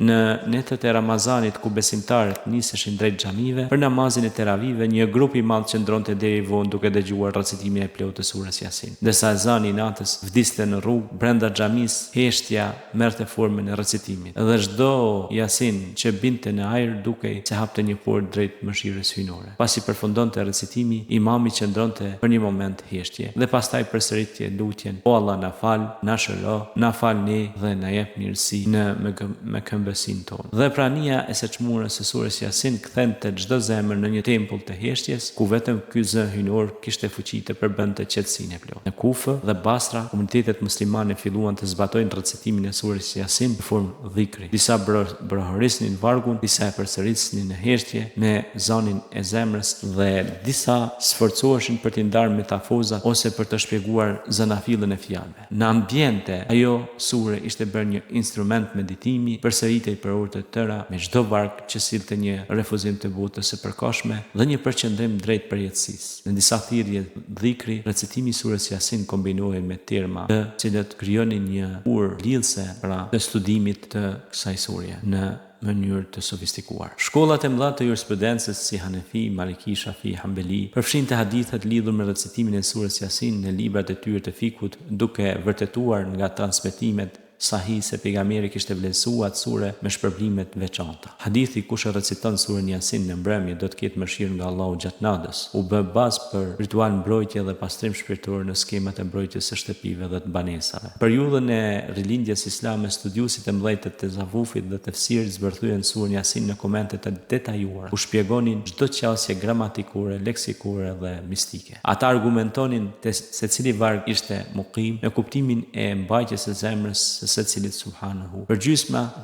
Në netët e Ramazanit ku besimtarët niseshin drejt xhamive për namazin e teravive, një grup i madh qëndronte deri vonë duke dëgjuar recitimin e plotë të surës Yasin. Ndërsa ezani i natës vdiste në rrugë brenda xhamisë, heshtja merrte formën e recitimit. Dhe çdo Yasin që binte në ajër dukej se hapte një portë drejt mëshirës hyjnore. Pasi përfundonte recitimi, imami qëndronte për një moment heshtje dhe pastaj përsëritje lutjen: O Allah, na fal, na shëro, na falni dhe na jep mirësi në me këmbësin tonë. Dhe prania e seçmurës së surës Yasin kthente çdo zemër në një tempull të heshtjes, ku vetëm ky zë hyjnor kishte fuqi të përbënte qetësinë e plotë. Në Kufë dhe Basra, komunitetet muslimane filluan të zbatojnë recitimin e surës Yasin në formë dhikri. Disa brohorisnin vargun, disa e përsërisnin në heshtje me zonin e zemrës dhe disa sforcoheshin për t'i ndarë metafozat ose për të shpjeguar zanafillën e fjalëve. Në ambiente, ajo sure ishte bërë një instrument meditimi, përsëritej për orë të tëra me çdo varg që sillte një refuzim të botës së përkohshme dhe një përqendrim drejt përjetësisë. Në disa thirrje dhikri, recitimi i surës Yasin kombinohej me terma, të cilët krijonin një urë lidhëse pra të studimit të kësaj sure në mënyrë të sofistikuar. Shkollat e mëdha të jurisprudencës si Hanefi, Maliki, Shafi, Hambeli përfshinte hadithet lidhur me recitimin e surës Yasin në librat e tyre të fikut, duke vërtetuar nga transmetimet sahih se pejgamberi kishte vlerësuar atë sure me shpërblime të veçanta. Hadithi kush e reciton surën Yasin në mbrëmje do të ketë mëshirë nga Allahu gjatë natës, u bë bazë për ritual mbrojtje dhe pastrim shpirtëror në skemat e mbrojtjes së shtëpive dhe të banesave. Periudhën e rilindjes islame, studiuesit e mëdhenj të tezavufit dhe tefsirit zbërthyen surën Yasin në komente të detajuara, ku shpjegonin çdo qasje gramatikore, leksikore dhe mistike. Ata argumentonin se cili varg ishte muqim në kuptimin e mbajtjes së zemrës se cilit subhanahu. Për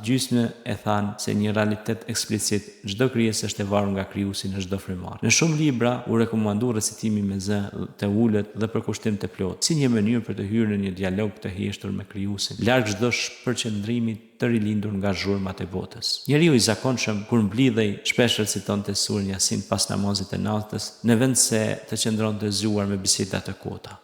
gjysmë e thanë se një realitet eksplicit, çdo krijesë është e varur nga krijuesi në çdo frymëmarrje. Në shumë libra u rekomandu recitimi me zë të ulët dhe për kushtim të plotë, si një mënyrë për të hyrë në një dialog të heshtur me krijuesin, larg çdo përqendrimi të rilindur nga zhurmat e botës. Njeriu i zakonshëm kur mblidhej shpesh recitonte surën Yasin pas namazit të natës, në vend se të qëndronte zgjuar me biseda të kota.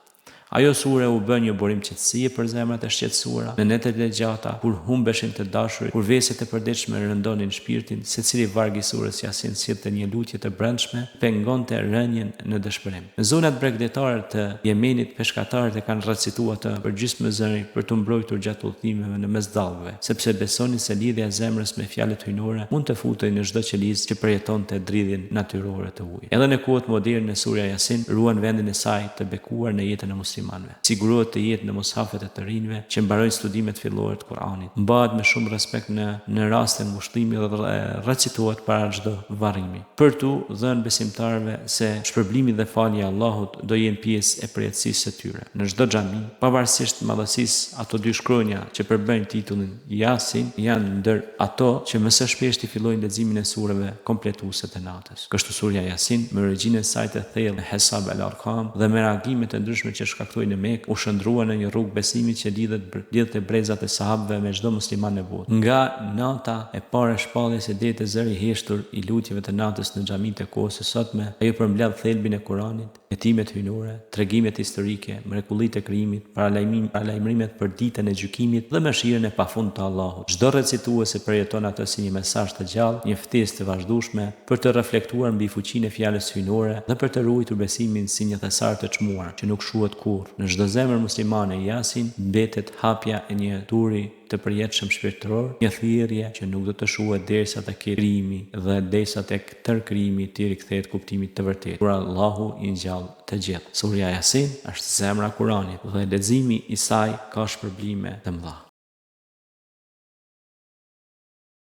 Ajo sure u bë një burim qetësie për zemrat e shqetësuara, në netet e gjata, kur humbeshin të dashurit, kur veset e përditshme rëndonin shpirtin, secili varg i surës Yasin sillte një lutje të brendshme, pengonte rënien në dëshpërim. Në zonat bregdetare të Yemenit, peshkatarët e kanë recituar të përgjithshme zëri për të mbrojtur gjatë udhëtimeve në mes dallëve, sepse besonin se lidhja e zemrës me fjalët hyjnore mund të futej në çdo qelizë që përjetonte dridhjen natyrore të ujit. Edhe në kohët moderne, surja Yasin ruan vendin e saj të bekuar në jetën e muslimanëve. Sigurohet të jetë në mushafet e të rinjve që mbarojnë studimet fillore të Kuranit. Mbahet me shumë respekt në rastin e ngushëllimit dhe recitohet para çdo varrimi. Për tu dhënë besimtarëve se shpërblimi dhe falja e Allahut do jenë pjesë e përjetësisë së tyre. Në çdo xhami, pavarësisht madhësisë, ato dy shkronja që përbëjnë titullin Yasin janë ndër ato që më së shpeshti fillojnë leximin e sureve kompletuese të natës. Kështu surja Yasin me origjinë e saj të thellë, Hesab al-Arqam dhe me reagime të ndryshme që në Mekë, u shndrua në një rrugë besimit që lidhet e brezat e sahabëve me çdo musliman në botë. Nga nata e parë e shpalljes së ditë zëri heshtur i lutjeve të natës në xhamitë e kohës së sotme, ajo përmbledh thelbin e Kuranit, hetimet hyjnore, tregimet historike, mrekullitë e krijimit, paralajmërimet për ditën e gjykimit dhe mëshirën e pafund të Allahut. Çdo recitues përjeton atë si një mesazh të gjallë, një ftesë të vazhdueshme për të reflektuar mbi fuqinë e fjalës hyjnore dhe për të ruajtur besimin si një thesar të çmuar që nuk shuhet kurrë. Në çdo zemër muslimane Yasin mbetet hapja e një turi të përjetshëm shpirtëror, një thirrje që nuk do të shuhet derisa të ketë krijimi dhe derisa tek tërë krijimi të rikthehet kuptimit të vërtetë. Kur Allahu i ngjall të gjithë. Surja Yasin është zemra e Kuranit dhe leximi i saj ka shpërblime të mëdha.